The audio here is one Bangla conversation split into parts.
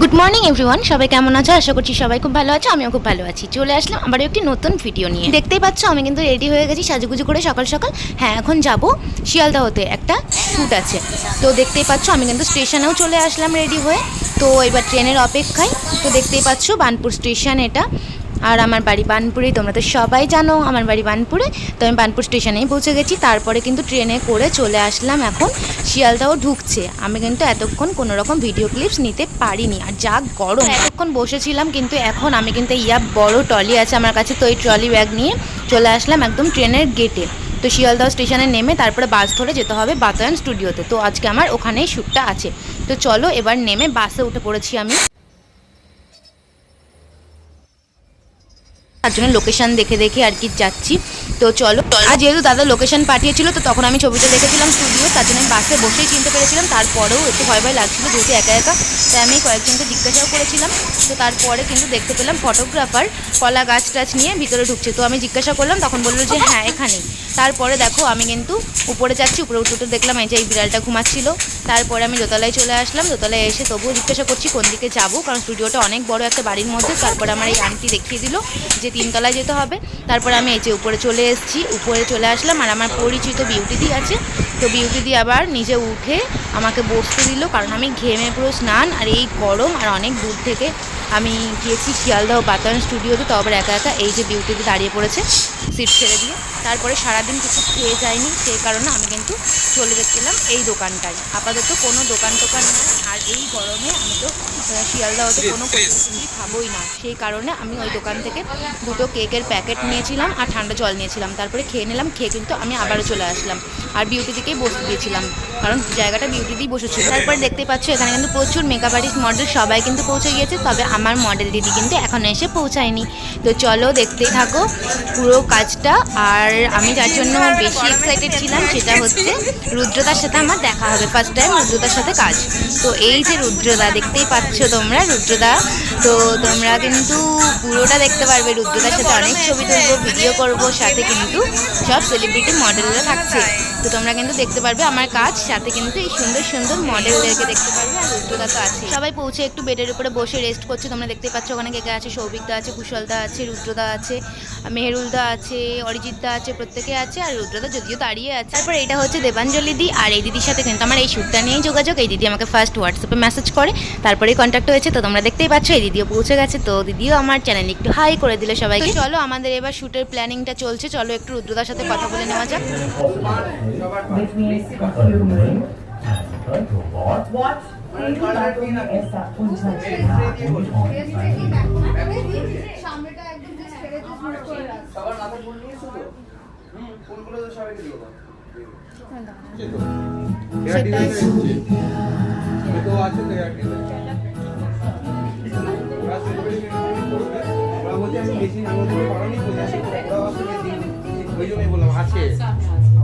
গুড মর্নিং এভরিওয়ান, সবাই কেমন আছো? আশা করছি সবাই খুব ভালো আছো, আমিও খুব ভালো আছি। চলে আসলাম আবার একটি নতুন ভিডিও নিয়ে। দেখতেই পাচ্ছ আমি কিন্তু রেডি হয়ে গেছি সাজুগুজু করে সকাল সকাল। হ্যাঁ, এখন যাব শিয়ালদা হতে, একটা শ্যুট আছে। তো দেখতেই পাচ্ছ আমি কিন্তু স্টেশনেও চলে আসলাম রেডি হয়ে। তো এবার ট্রেনের অপেক্ষায়। তো দেখতেই পাচ্ছ বার্নপুর স্টেশন এটা, আর আমার বাড়ি বার্নপুরে। তোমরা তো সবাই জানো আমার বাড়ি বার্নপুরে। তো আমি বার্নপুর স্টেশনেই পৌঁছে গেছি। তারপরে কিন্তু ট্রেনে করে চলে আসলাম এখন শিয়ালদাও ঢুকছে। আমি কিন্তু এতক্ষণ কোনো রকম ভিডিও ক্লিপস নিতে পারিনি, আর যা গরম। এতক্ষণ বসেছিলাম, কিন্তু এখন আমি কিন্তু বড় ট্রলি আছে আমার কাছে, তো এই ট্রলি ব্যাগ নিয়ে চলে আসলাম একদম ট্রেনের গেটে। তো শিয়ালদহ স্টেশনে নেমে তারপরে বাস ধরে যেতে হবে বাতায়ন স্টুডিওতে। তো আজকে আমার ওখানেই শ্যুটটা আছে। তো চলো এবার নেমে বাসে উঠে পড়েছি আমি। তার জন্য লোকেশান দেখে দেখে আর কি যাচ্ছি। তো চলো, আর যেহেতু দাদা লোকেশান পাঠিয়েছিল, তো তখন আমি ছবিটা দেখেছিলাম স্টুডিও, তার জন্য আমি বাসে বসেই চিনতে পেরেছিলাম। তারপরেও একটু ভয় ভয় লাগছিল যেহেতু একা একা, তাই আমি কয়েকজনকে জিজ্ঞাসাও করেছিলাম। তো তারপরে কিন্তু দেখতে পেলাম ফটোগ্রাফার কলা গাছ টাছ নিয়ে ভিতরে ঢুকছে। তো আমি জিজ্ঞাসা করলাম, তখন বললো যে হ্যাঁ এখানেই। তারপরে দেখো আমি কিন্তু উপরে যাচ্ছি, উপরে উঠে দেখলাম এই যে এই বিড়ালটা ঘুমাচ্ছিল। তারপরে আমি দোতলায় চলে আসলাম। দোতলায় এসে তবুও জিজ্ঞাসা করছি কোন দিকে যাবো, কারণ স্টুডিওটা অনেক বড় একটা বাড়ির মধ্যে। তারপরে আমার এই আন্টি দেখিয়ে দিল যে 3 তলায় যেতে হবে। তারপরে আমি এই যে উপরে চলে এসেছি, উপরে চলে আসলাম। আর আমার পরিচিত বিউটিদি আছে, তো বিউটিদি আবার নিজে উঠে আমাকে বসতে দিল, কারণ আমি ঘেমে পুরো স্নান, আর এই গরম, আর অনেক দূর থেকে আমি গিয়েছি শিয়ালদহ বাতায়ন স্টুডিওতে, তো আবার একা একা। এই যে বিউটিদি দাঁড়িয়ে পড়েছে সিট ছেড়ে দিয়ে। তারপরে সারাদিন কিছু খেয়ে যায়নি, সেই কারণে আমি কিন্তু চলে যাচ্ছিলাম এই দোকানটায়। আপাতত কোনো দোকান টোকান নেই, আর এই গরমে আমি তো শিয়ালদাহতে কোনো কিছুই খাবোই না। সেই কারণে আমি ওই দোকান থেকে 2টো কেকের প্যাকেট নিয়েছিলাম আর ঠান্ডা জল নিয়েছিলাম। তারপরে খেয়ে নিলাম, খেয়ে কিন্তু আমি আবারও চলে আসলাম। আর বিউটি দিকেই বসতে দিয়েছিলাম, কারণ জায়গাটা বিউটি দিয়েই বসেছিল। তারপরে দেখতে পাচ্ছ এখানে কিন্তু প্রচুর মেকআপ আর্টিস্ট মডেল সবাই কিন্তু পৌঁছে গিয়েছে, তবে আমার মডেল দিদি কিন্তু এখনো এসে পৌঁছায়নি। তো চলো দেখতেই থাকো পুরো কাজটা। আর আমি যার জন্য বেশি এক্সাইটেড ছিলাম সেটা হচ্ছে রুদ্রদার সাথে আমার দেখা হবে, ফার্স্ট টাইম রুদ্রদার সাথে কাজ। তো এই যে রুদ্রদা দেখতেই পাচ্ছ তোমরা, রুদ্রদা। তো তোমরা কিন্তু পুরোটা দেখতে পারবে। রুদ্রদার সাথে অনেক ছবি তুলবো, ভিডিও করবো, সাথে কিন্তু সব সেলিব্রিটি মডেলরা থাকছে। তো তোমরা কিন্তু দেখতে পারবে আমার কাজ, সাথে কিন্তু এই সুন্দর সুন্দর মডেলদেরকে দেখতে পারবে। আর রুদ্রদা তো আছে। সবাই পৌঁছে একটু বেডের উপরে বসে রেস্ট করছে। তোমরা দেখতে পাচ্ছ ওখানে কে কে আছে, সৌভিকদা আছে, কুশলদা আছে, রুদ্রদা আছে, মেহেরুলদা আছে, অরিজিৎদা আছে, প্রত্যেকে আছে। আর রুদ্রদা যদিও দাঁড়িয়ে আছে। তারপর এটা হচ্ছে দেবাঞ্জলি দি, আর এই দিদির সাথে কিন্তু আমার এই শ্যুটটা নিয়েই যোগাযোগ। এই দিদি আমাকে ফার্স্ট হোয়াটসঅ্যাপে মেসেজ করে, তারপরেই কন্ট্যাক্ট হয়েছে। তো তোমরা দেখতেই পাচ্ছ এই দিদিও পৌঁছে গেছে। তো দিদিও আমার চ্যানেলে একটু হাই করে দিল সবাইকে। চলো আমাদের এবার শ্যুটের প্ল্যানিংটা চলছে, চলো একটু রুদ্রদার সাথে কথা বলে নেওয়া যাক।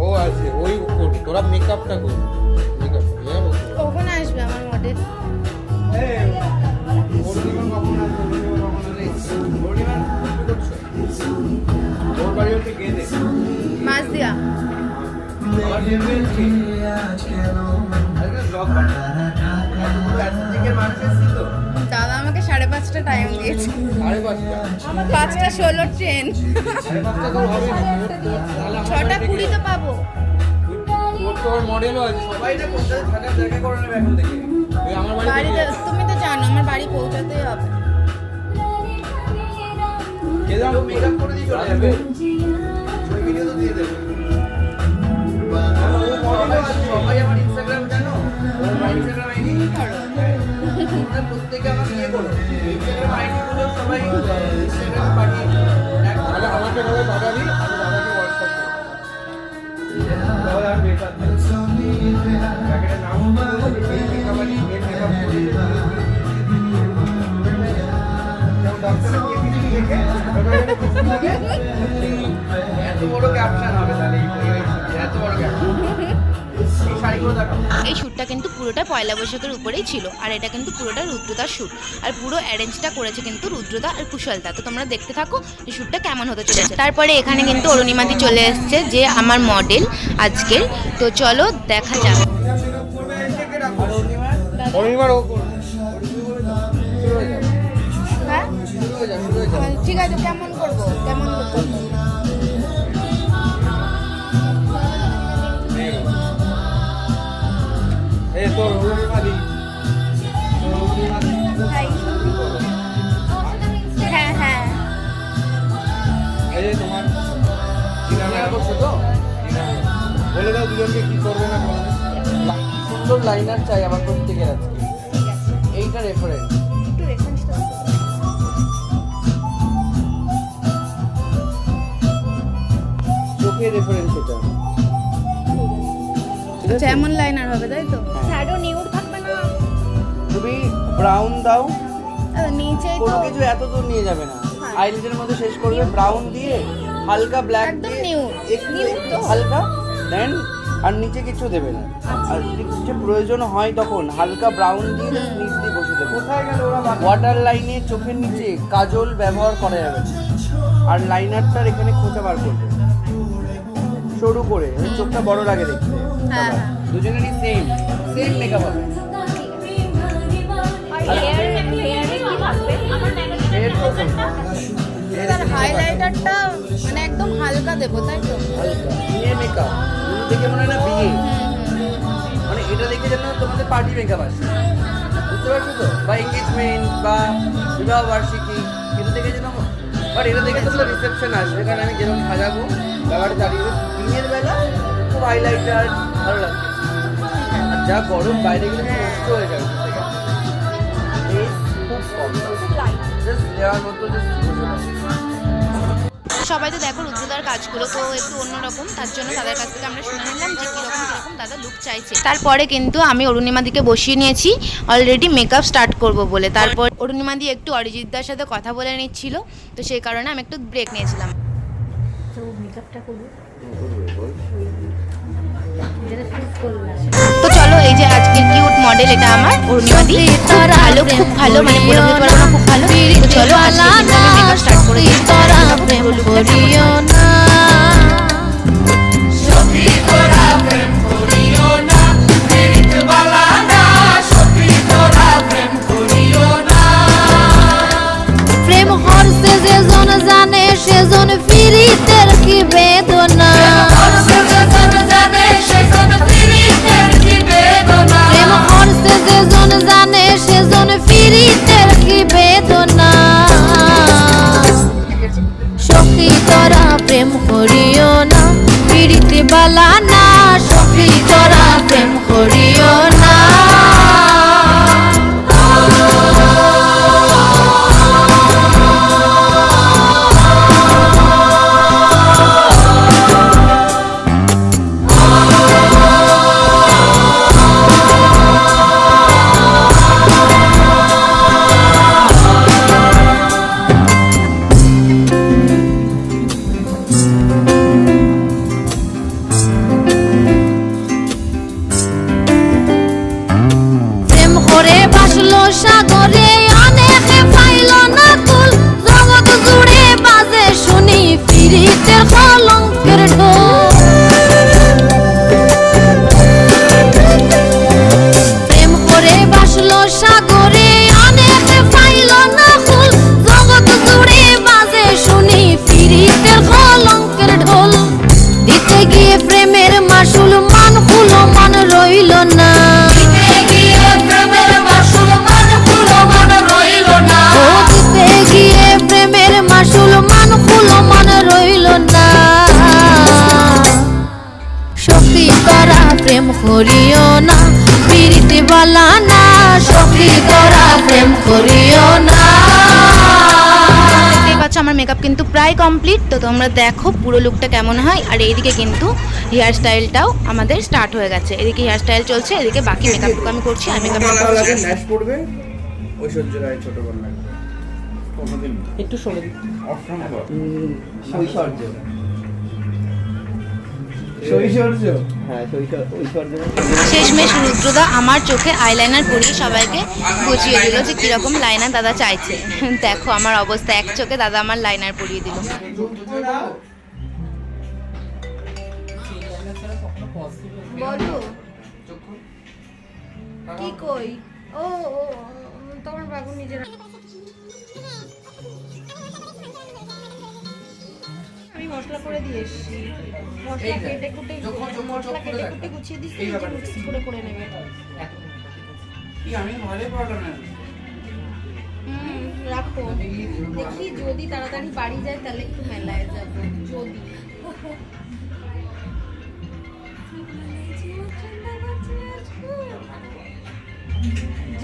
ও আছে ওই করবি, তোরা মেকআপটা করবি। কখন আসবে আমার মডেল? মাছ দিয়া দাদা আমাকে 5:30 টাইম দিয়েছে। 5:16 ট্রেন, 6:20 তো পাবো। বাড়িতে তুমি তো জানো আমার বাড়ি পৌঁছাতেই হবে। এই শ্যুটটা কিন্তু পুরোটা পয়লা বৈশাখের উপরেই ছিল, আর এটা কিন্তু পুরোটা রুদ্রদার শ্যুট, আর পুরো অ্যারেঞ্জটা করেছে কিন্তু রুদ্রদা আর কুশলদা। তো তোমরা দেখতে থাকো এই শ্যুটটা কেমন হতে চলেছে। তারপরে এখানে কিন্তু অরুণিমাদি চলে এসছে, যে আমার মডেল আজকের। তো চলো দেখা যাক। হয়ে যা শুরু হয়ে যা ঠিক আছে, কেমন করবো, কেমন করবো? এই তোর অরুণিমাদি হ্যাঁ হ্যাঁ, এই যে তোমার ডিনার করছো তো বলে দাও দুজনকে কি করবে না করবে। সুন্দর লাইনার চাই আমার প্রত্যেকের আজকে। এইটা রেফারেন্স। একটু রেফারেন্সটা চোখের রেফারেন্স এটা। আচ্ছা, এমন লাইনার হবে তাই তো? হ্যাঁ। শ্যাডো নিউড থাকবে না? তুমি ব্রাউন দাও, নিচেই তো কোনো কিছু এত দূর নিয়ে যাবে না। হ্যাঁ। আইল্যান্ডের মধ্যে শেষ করবে ব্রাউন দিয়ে, হালকা ব্ল্যাক একদম দিয়ে, nude। একটু Nude একটু তো? হালকা, দেন আর নিচে কিছু দেবে না। আর যদি কিছু প্রয়োজন হয় তখন হালকা ব্রাউন দিয়ে just নিচ দিয়ে বসে দেবে। কোথায় গেল ওরা? ওয়াটার লাইনে চোখের নিচে কাজল ব্যবহার করা যাবে না। আর লাইনারটার এখানে খোঁচা বার করবে সরু করে, চোখটা বড় লাগে দেখতে। হ্যাঁ, হ্যাঁ। দুজনেরই সেম সেম মেকআপ হবে। এর তো এবার হাইলাইটারটা মানে একদম হালকা দেবো তাই তো? হালকা বিয়ে মেকআপ দেখে মনে হয় না বিয়ে, মানে এটা দেখে যেন তোমাদের পার্টি মেকআপ আসে, বুঝতে পারছো তো? বা এঙ্গেজমেন্ট বা বিবাহ বার্ষিকী, এটা দেখে যেন, বাট এটা দেখে তো রিসেপশন আসবে, কারণ আমি যেরকম সাজাবো ব্যাপারটা দাঁড়িয়ে দিনের বেলা খুব হাইলাইটার ভালো লাগবে। আর যা গরম বাইরে গেলে নষ্ট হয়ে যাবে, খুব কম জাস্ট দেওয়ার মতো জাস্ট সবাই তো দেখো রুদ্রদার কাজগুলো তো একটু অন্যরকম, তার জন্য তাদের কাছ থেকে আমরা শুনে নিলাম যে কীরকম দাদা লুক চাইছে। তারপরে কিন্তু আমি অরুণিমাদিকে বসিয়ে নিয়েছি অলরেডি মেকআপ স্টার্ট করব বলে। তারপর অরুণিমাদি একটু অরিজিৎদার সাথে কথা বলে নিচ্ছিল, তো সেই কারণে আমি একটু ব্রেক নিয়েছিলাম। তো চলো, এই যে আজকের কিউট মডেল এটা আমার অরুণিমাদি, খুব ভালো মানে বলে বলতে পারবো না, খুব ভালো। তো চলো আজকে কিন্তু আমি মেকআপ স্টার্ট করে দিচ্ছি। প্রেম হরছে যেজন জানে সেজন ফিরিতের কি বেদনা, প্রেম হরছে যেজন জানে সেজন ফিরিতের কি বেদনা। সখী তোরা প্রেম করিও না, ফিরিতে বালা না, সখী তোরা প্রেম করিও না। প্রেম করে বাসলো সাগরে অনেকে পাইল না কুল, জগৎ জুড়ে বাজে শুনি ফিরিতে কলঙ্কের ঢোল। প্রেম করে বাসলো সাগরে অনেকে পাইল না কুল, জগৎ জুড়ে বাজে শুনি ফিরিতে কলঙ্কের ঢোল। দিতে গিয়ে প্রেমের মাসুল মান খুলো মান রইল না, ও দিতে গিয়ে প্রেমের মাসুল মান খুলো মান রইল না। সখী তোরা প্রেম করিও না, ফিরিতে বালা না, সখী তোরা প্রেম করিও না। দেখতেই পাচ্ছ আমার মেকআপ কিন্তু প্রায় কমপ্লিট। তো তোমরা দেখো পুরো লুকটা কেমন হয়। আর এইদিকে কিন্তু হেয়ার স্টাইলটাও আমাদের স্টার্ট হয়ে গেছে, এদিকে হেয়ার স্টাইল চলছে, এদিকে বাকি মেকআপটুকু আমি করছি। আর মেকআপ লাগে ম্যাচ পড়বে ঐশ্বর্য রায় ছোট বোন লাগবে কতদিন একটু সরে দিই। শৈশর্য শৈশর্য, হ্যাঁ ঐশ্বর্য। শেষমেশ রুদ্রদা আমার চোখে আইলাইনার পরিয়ে সবাইকে বুঝিয়ে দিল যে কিরকম লাইনার দাদা চাইছে। দেখো আমার অবস্থা, এক চোখে দাদা আমার লাইনার পরিয়ে দিল। বলো কি কই? ও তোমার বাবু নিজের মশলা করে দিয়ে এসেছি মশলা এই দেখ, কেটে কুটে মশলা কেটে কুটে গুছিয়ে দিচ্ছি এই ব্যাপারটা। মিক্স করে নেবে কি আমি ভালোই পড়ালাম না। রাখো দেখি যদি তাড়াতাড়ি বাড়ি যায় তাহলে একটু মেলায় যাবো যদি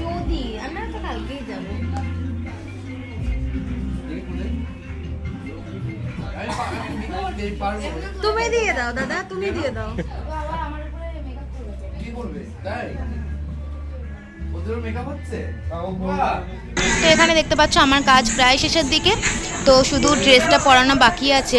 যদি আমরা তো কালকেই যাবো তুমি দিয়ে দাও দাদা তুমি দিয়ে দাও কি করবে তাই ওদের মেকআপ হচ্ছে তো এখানে দেখতে পাচ্ছ আমার কাজ প্রায় শেষের দিকে তো শুধু ড্রেসটা পরানো বাকি আছে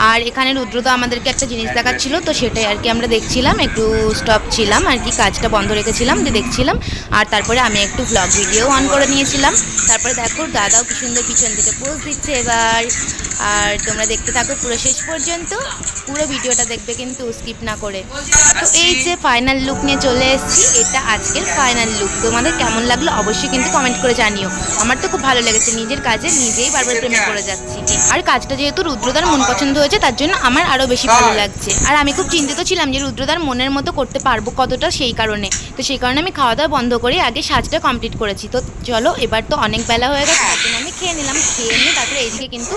আর এখানে রুদ্রদা আমাদেরকে একটা জিনিস দেখাচ্ছিল তো সেটাই আর কি আমরা দেখছিলাম একটু স্টপ ছিলাম আর কি কাজটা বন্ধ রেখেছিলাম যে দেখছিলাম আর তারপরে আমি একটু ব্লগ ভিডিও অন করে নিয়েছিলাম তারপরে দেখো দাদাও কি সুন্দর পিছন থেকে পোজ দিচ্ছে এবার আর তোমরা দেখতে থাকো পুরো শেষ পর্যন্ত পুরো ভিডিওটা দেখবে কিন্তু স্কিপ না করে তো এই যে ফাইনাল লুক নিয়ে চলে এসেছি এটা আজকের ফাইনাল লুক তোমাদের কেমন লাগলো অবশ্যই কিন্তু কমেন্ট করে জানিও আমার তো খুব ভালো লেগেছে নিজের কাজে নিজেই বারবার প্রেমে পড়ে যাচ্ছি আর কাজটা যেহেতু রুদ্রদার মন পছন্দ হয়েছে তার জন্য আমার আরও বেশি ভালো লাগছে আর আমি খুব চিন্তিত ছিলাম যে রুদ্রদার মনের মতো করতে পারবো কতটা সেই কারণে তো সেই কারণে আমি খাওয়া দাওয়া বন্ধ করে আগে সাজটা কমপ্লিট করেছি তো চলো এবার তো অনেক বেলা হয়ে গেছে তার জন্য আমি খেয়ে নিলাম খেয়ে নিয়ে তারপরে এইদিকে কিন্তু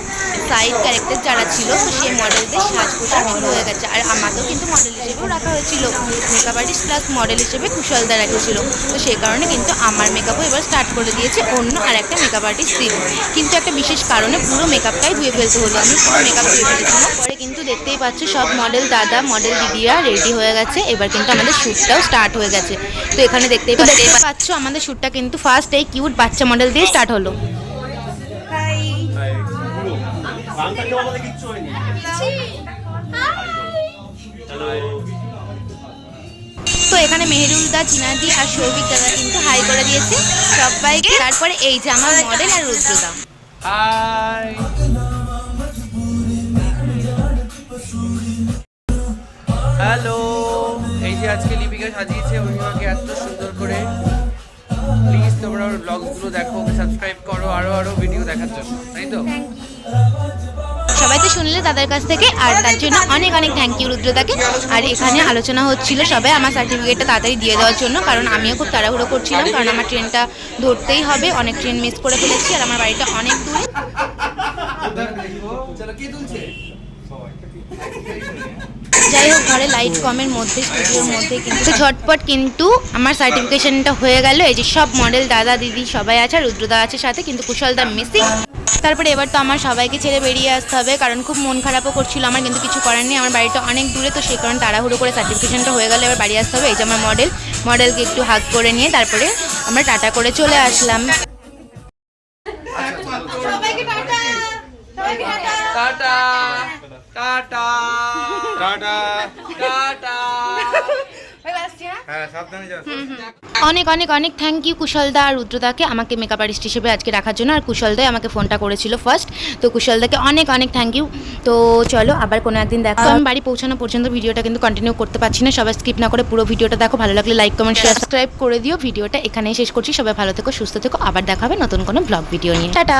সাইড ক্যারেক্টার যারা ছিল তো সেই মডেলদের সাজ পোশাক শুরু হয়ে গেছে আর আমাকেও কিন্তু মডেল হিসেবেও রাখা হয়েছিল মেকআপ আর্টিস্ট প্লাস মডেল হিসেবে কুশলদা রেখেছিল তো সেই কারণে কিন্তু আমার মেকআপও এবার স্টার্ট করে দিয়েছে অন্য আর একটা মেকআপ আর্টিস্ট দিল কিন্তু একটা বিশেষ কারণে পুরো মেকআপটাই ধুয়ে ফেলতে হলো আমি পুরো মেকআপ ধুয়ে ফেলেছিলাম পরে কিন্তু দেখতেই পাচ্ছ সব মডেল দাদা মডেল দিদিরা রেডি হয়ে গেছে এবার কিন্তু আমাদের শ্যুটটাও স্টার্ট হয়ে গেছে তো এখানে দেখতেই পাচ্ছ আমাদের শ্যুটটা কিন্তু ফার্স্ট এই কিউট বাচ্চা মডেল দিয়ে স্টার্ট হলো তো এখানে মেহেরুলদা চিনাদি আর সৌভিক দাদা কিন্তু হাই করে দিয়েছে সবাইকে তারপরে এই যে আমার মডেল আর রুদ্রদা হাই হ্যালো এই যে আজকে লিপিকা সাজিয়েছে অভিমাকে এত সুন্দর করে প্লিজ তোমরা ওর ব্লগগুলো দেখো সাবস্ক্রাইব করো আরো ভিডিও দেখার জন্য তাই তো সবাই তো শুনলে তাদের কাছ থেকে আর তার জন্য অনেক অনেক থ্যাংক ইউ রুদ্রদাকে আর এখানে আলোচনা হচ্ছিল সবাই আমার সার্টিফিকেটটা তাড়াতাড়ি দিয়ে দেওয়ার জন্য কারণ আমিও খুব তাড়াহুড়ো করছিলাম কারণ আমার ট্রেনটা ধরতেই হবে অনেক ট্রেন মিস করে ফেলেছি আর আমার বাড়িটা অনেক দূরে চলো কে তুলছে যাই হোক ঘরে লাইট কমের মধ্যে স্টুডিওর মধ্যে কিন্তু ঝটপট কিন্তু আমার সার্টিফিকেশনটা হয়ে গেল এই যে সব মডেল দাদা দিদি সবাই আছে আর রুদ্রদা আছে সাথে কিন্তু কুশলদা মিসিং তারপরে এবার তো আমার সবাইকে ছেড়ে বেরিয়ে আসতে হবে কারণ খুব মন খারাপও করছিল আমার কিন্তু কিছু করার নেই আমার বাড়িটা অনেক দূরে তো সেই কারণে তাড়াহুড়ো করে সার্টিফিকেশনটা হয়ে গেলে এবার বাড়ি আসতে হবে এই যে আমার মডেলকে একটু হাগ করে নিয়ে তারপরে আমরা টাটা করে চলে আসলাম টাটা টাটা টাটা টাটা হ্যাঁ সাবধানে যাও অনেক অনেক অনেক থ্যাংক ইউ কুশলদা আর রুদ্রদাকে আমাকে মেকআপ আর্টিস্ট হিসেবে আজকে রাখার জন্য আর কুশলদাই আমাকে ফোনটা করেছিল ফার্স্ট তো কুশলদাকে অনেক অনেক থ্যাংক ইউ তো চলো আবার কোনো একদিন দেখো আমি বাড়ি পৌঁছানো পর্যন্ত ভিডিওটা কিন্তু কন্টিনিউ করতে পারছি না সবাই স্কিপ না করে পুরো ভিডিওটা দেখো ভালো লাগলে লাইক কমেন্ট শেয়ার সাবস্ক্রাইব করে দিও ভিডিওটা এখানেই শেষ করছি সবাই ভালো থেকো সুস্থ থেকো আবার দেখা হবে নতুন কোনো ব্লগ ভিডিও নিয়ে টাটা